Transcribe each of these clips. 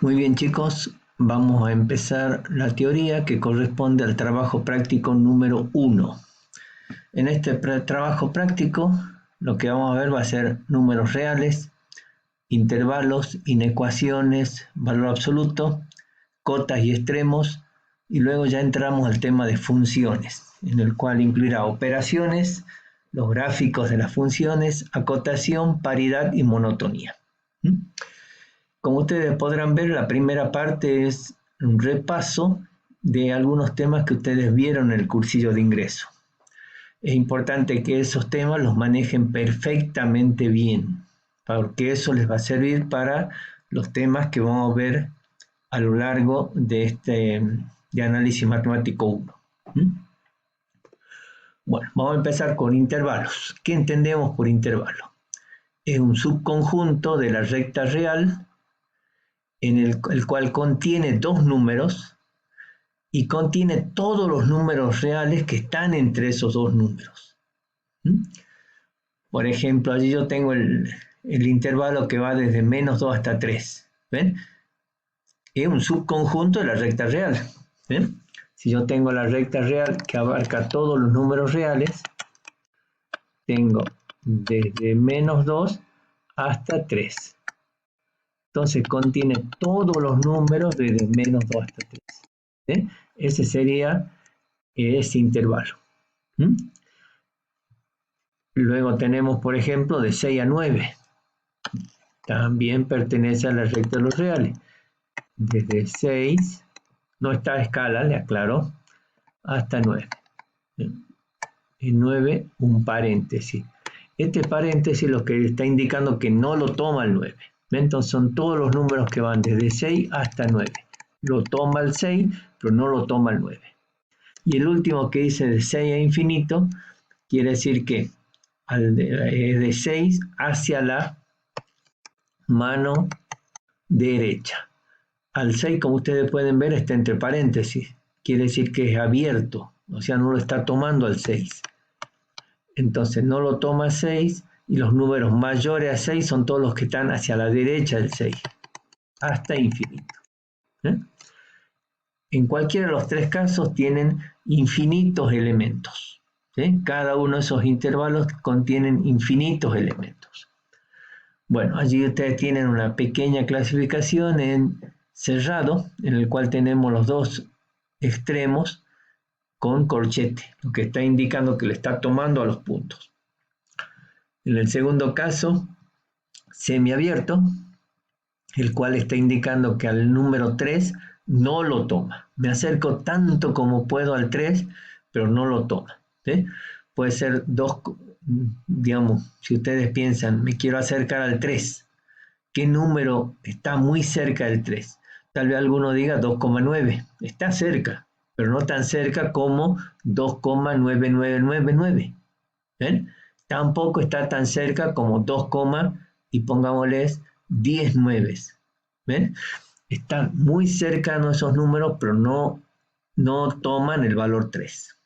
Muy bien, chicos, vamos a empezar la teoría que corresponde al trabajo práctico número 1. En este trabajo práctico, lo que vamos a ver va a ser números reales, intervalos, inecuaciones, valor absoluto, cotas y extremos, y luego ya entramos al tema de funciones, en el cual incluirá operaciones, los gráficos de las funciones, acotación, paridad y monotonía. Como ustedes podrán ver, la primera parte es un repaso de algunos temas que ustedes vieron en el cursillo de ingreso. Es importante que esos temas los manejen perfectamente bien, porque eso les va a servir para los temas que vamos a ver a lo largo de de análisis matemático 1. Bueno, vamos a empezar con intervalos. ¿Qué entendemos por intervalo? Es un subconjunto de la recta real en el cual contiene dos números y contiene todos los números reales que están entre esos dos números. Por ejemplo, allí yo tengo el intervalo que va desde menos 2 hasta 3. ¿Ven? Es un subconjunto de la recta real. ¿Ven? Si yo tengo la recta real que abarca todos los números reales, tengo desde menos 2 hasta 3. Entonces contiene todos los números desde menos 2 hasta 3. Ese sería ese intervalo. Luego tenemos, por ejemplo, de 6 a 9. También pertenece a la recta de los reales. Desde 6, no está a escala, le aclaro, hasta 9. En 9, un paréntesis. Este paréntesis lo que está indicando que no lo toma el 9. Entonces son todos los números que van desde 6 hasta 9. Lo toma el 6, pero no lo toma el 9. Y el último que dice de 6 a infinito, quiere decir que es de 6 hacia la mano derecha. Al 6, como ustedes pueden ver, está entre paréntesis. Quiere decir que es abierto, o sea, no lo está tomando al 6. Entonces no lo toma al 6 y los números mayores a 6 son todos los que están hacia la derecha del 6, hasta infinito. En cualquiera de los tres casos tienen infinitos elementos. Cada uno de esos intervalos contienen infinitos elementos. Bueno, allí ustedes tienen una pequeña clasificación en cerrado, en el cual tenemos los dos extremos con corchete, lo que está indicando que le está tomando a los puntos. En el segundo caso, semiabierto, el cual está indicando que al número 3 no lo toma. Me acerco tanto como puedo al 3, pero no lo toma. Puede ser dos, digamos, si ustedes piensan, me quiero acercar al 3, ¿qué número está muy cerca del 3? Tal vez alguno diga 2,9, está cerca, pero no tan cerca como 2,9999. ¿Ven? Tampoco está tan cerca como 2, y pongámosles 10 nueves. ¿Ven? Están muy cercanos esos números, pero no toman el valor 3.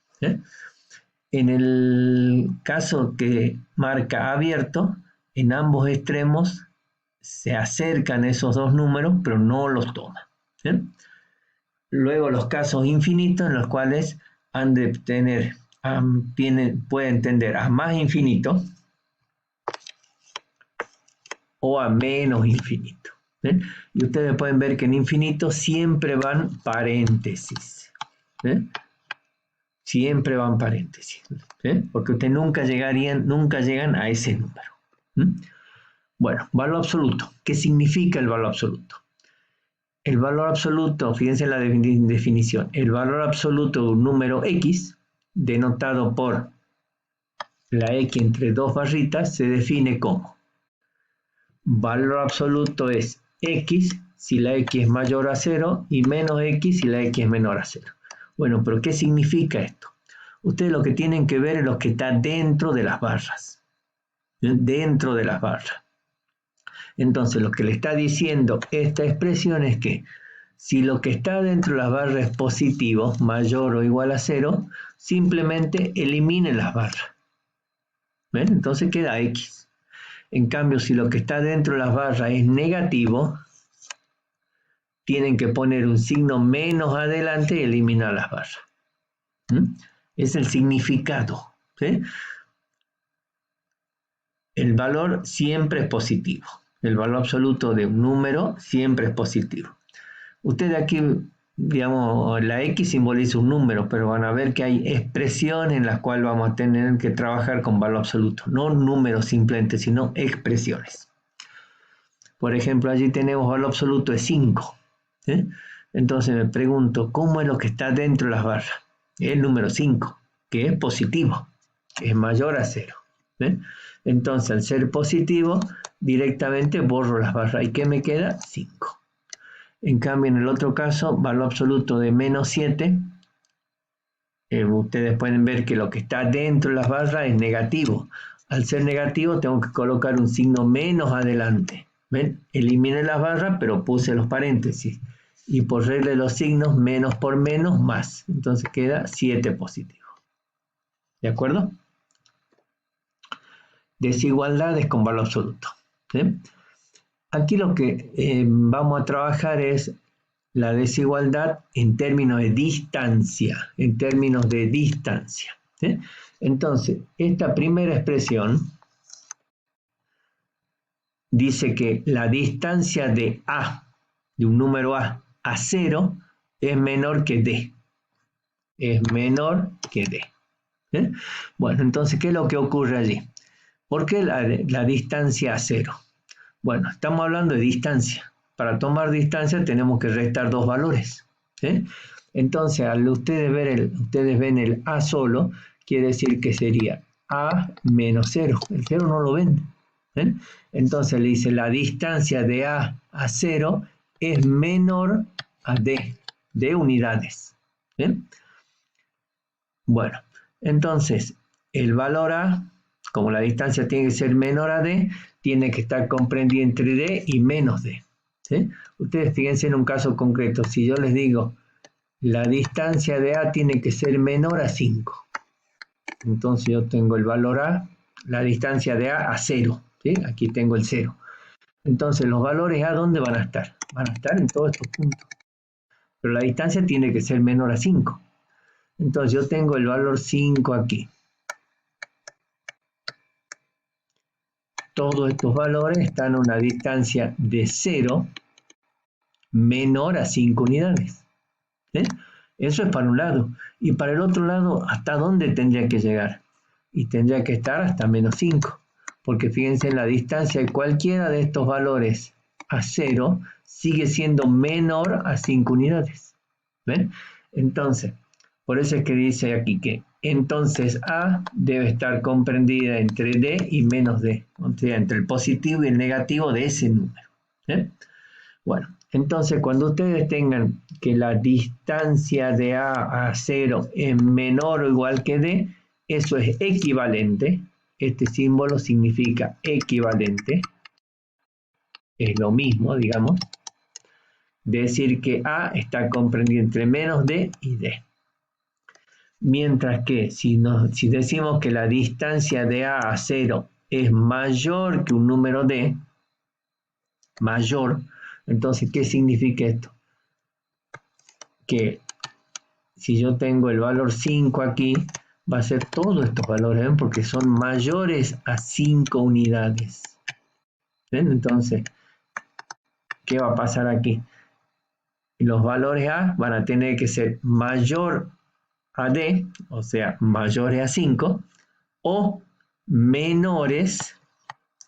En el caso que marca abierto, en ambos extremos se acercan esos dos números, pero no los toma. Luego los casos infinitos, en los cuales han de tener, pueden tender a más infinito o a menos infinito. Y ustedes pueden ver que en infinito siempre van paréntesis. Siempre van paréntesis. Porque ustedes nunca llegan a ese número. Bueno, valor absoluto. ¿Qué significa el valor absoluto? El valor absoluto, fíjense en la definición, el valor absoluto de un número x, denotado por la x entre dos barritas, se define como valor absoluto es x si la x es mayor a 0 y menos x si la x es menor a 0. Bueno, pero ¿qué significa esto? Ustedes lo que tienen que ver es lo que está dentro de las barras. Dentro de las barras. Entonces, lo que le está diciendo esta expresión es que si lo que está dentro de las barras es positivo, mayor o igual a 0, simplemente eliminen las barras. ¿Ven? Entonces queda x. En cambio, si lo que está dentro de las barras es negativo, tienen que poner un signo menos adelante y eliminar las barras. Es el significado, ¿sí? El valor siempre es positivo. El valor absoluto de un número siempre es positivo. Ustedes aquí, digamos, la X simboliza un número, pero van a ver que hay expresiones en las cuales vamos a tener que trabajar con valor absoluto. No números simplemente, sino expresiones. Por ejemplo, allí tenemos valor absoluto de 5. ¿Sí? Entonces me pregunto, ¿cómo es lo que está dentro de las barras? El número 5, que es positivo, es mayor a 0. ¿Sí? Entonces, al ser positivo, directamente borro las barras. ¿Y qué me queda? 5. En cambio, en el otro caso, valor absoluto de menos 7, ustedes pueden ver que lo que está dentro de las barras es negativo. Al ser negativo, tengo que colocar un signo menos adelante. ¿Ven? Eliminé las barras, pero puse los paréntesis. Y por regla de los signos, menos por menos, más. Entonces queda 7 positivo. ¿De acuerdo? Desigualdades con valor absoluto. ¿Sí? Aquí lo que vamos a trabajar es la desigualdad en términos de distancia. En términos de distancia. ¿Sí? Entonces, esta primera expresión dice que la distancia de A, de un número A 0, es menor que D. Es menor que D. ¿Eh? Bueno, entonces, ¿qué es lo que ocurre allí? ¿Por qué la distancia a 0? Bueno, estamos hablando de distancia. Para tomar distancia tenemos que restar dos valores. ¿Sí? Entonces, al ustedes ven el A solo, quiere decir que sería A menos 0. El 0 no lo ven. ¿Eh? Entonces le dice la distancia de A a 0 es menor a D, de unidades. ¿Bien? Bueno, entonces el valor A, como la distancia tiene que ser menor a D, tiene que estar comprendida entre D y menos D. ¿Sí? Ustedes fíjense en un caso concreto, si yo les digo la distancia de A tiene que ser menor a 5. Entonces yo tengo el valor A, la distancia de A a 0. ¿Sí? Aquí tengo el 0. Entonces los valores A, ¿dónde van a estar? Van a estar en todos estos puntos. Pero la distancia tiene que ser menor a 5. Entonces yo tengo el valor 5 aquí. Todos estos valores están a una distancia de 0 menor a 5 unidades. ¿Sí? Eso es para un lado. Y para el otro lado, ¿hasta dónde tendría que llegar? Y tendría que estar hasta menos 5. Porque fíjense, la distancia de cualquiera de estos valores a 0 sigue siendo menor a 5 unidades. ¿Ven? Entonces, por eso es que dice aquí que entonces A debe estar comprendida entre D y menos D, o sea, entre el positivo y el negativo de ese número. ¿Eh? Bueno, entonces cuando ustedes tengan que la distancia de A a 0 es menor o igual que D, eso es equivalente. Este símbolo significa equivalente. Es lo mismo, digamos. Decir que A está comprendido entre menos D y D. Mientras que si decimos que la distancia de A a 0 es mayor que un número D, mayor, entonces, ¿qué significa esto? Que si yo tengo el valor 5 aquí, va a ser todos estos valores, ¿ven? Porque son mayores a 5 unidades. ¿Ven? Entonces, ¿qué va a pasar aquí? Los valores A van a tener que ser mayor a D, o sea, mayores a 5, o menores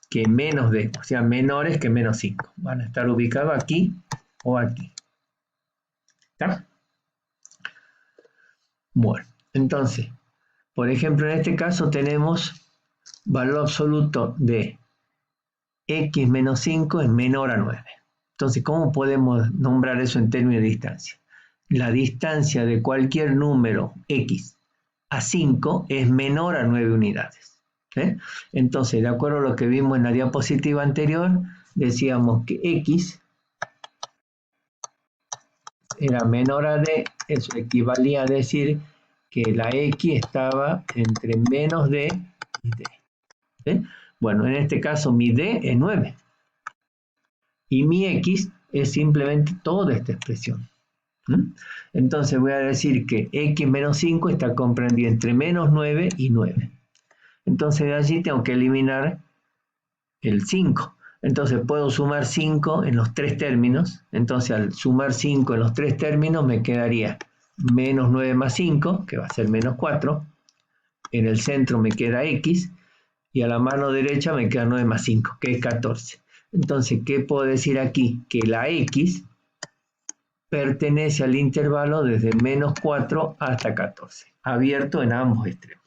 que menos D, o sea, menores que menos 5. Van a estar ubicados aquí o aquí. ¿Está? Bueno, entonces, por ejemplo, en este caso tenemos valor absoluto de x menos 5 es menor a 9. Entonces, ¿cómo podemos nombrar eso en términos de distancia? La distancia de cualquier número x a 5 es menor a 9 unidades. ¿Eh? Entonces, de acuerdo a lo que vimos en la diapositiva anterior, decíamos que x era menor a d, eso equivalía a decir que la x estaba entre menos d y d. ¿Sí? Bueno, en este caso mi d es 9 y mi x es simplemente toda esta expresión. Entonces voy a decir que x menos 5 está comprendido entre menos 9 y 9. Entonces de allí tengo que eliminar el 5. Entonces puedo sumar 5 en los tres términos. Entonces al sumar 5 en los tres términos me quedaría menos 9 más 5, que va a ser menos 4. En el centro me queda x. Y a la mano derecha me queda 9 más 5, que es 14. Entonces, ¿qué puedo decir aquí? Que la x pertenece al intervalo desde menos 4 hasta 14, abierto en ambos extremos.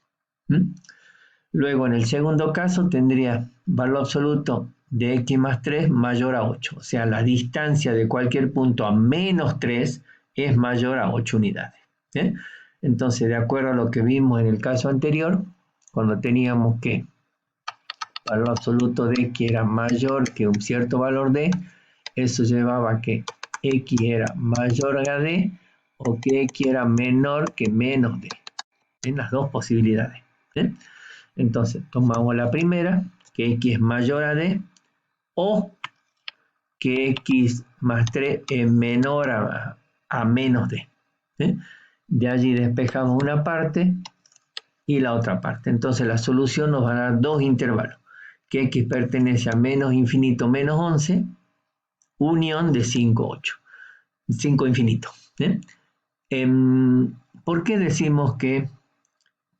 Luego, en el segundo caso, tendría valor absoluto de x más 3 mayor a 8. O sea, la distancia de cualquier punto a menos 3 es mayor a 8 unidades. Entonces, de acuerdo a lo que vimos en el caso anterior, cuando teníamos que valor absoluto de x era mayor que un cierto valor d, eso llevaba a que x era mayor a d o que x era menor que menos d, en las dos posibilidades. Entonces tomamos la primera, que x es mayor a d, o que x más 3 es menor a menos d. De allí despejamos una parte y la otra parte. Entonces la solución nos va a dar dos intervalos, que x pertenece a menos infinito menos 11, unión de 5, 8. 5 infinito. ¿Por qué decimos que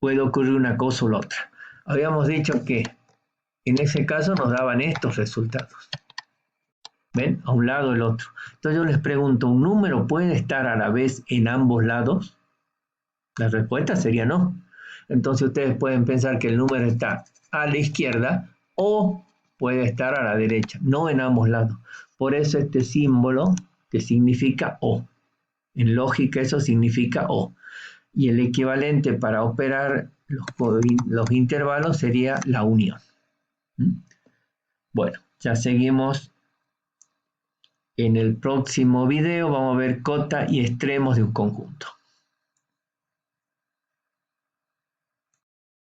puede ocurrir una cosa o la otra? Habíamos dicho que en ese caso nos daban estos resultados. ¿Ven? A un lado el otro. Entonces yo les pregunto, ¿un número puede estar a la vez en ambos lados? La respuesta sería no. Entonces ustedes pueden pensar que el número está a la izquierda o puede estar a la derecha, no en ambos lados. Por eso este símbolo que significa o. En lógica eso significa o. Y el equivalente para operar los intervalos sería la unión. Bueno, ya seguimos. En el próximo video vamos a ver cota y extremos de un conjunto.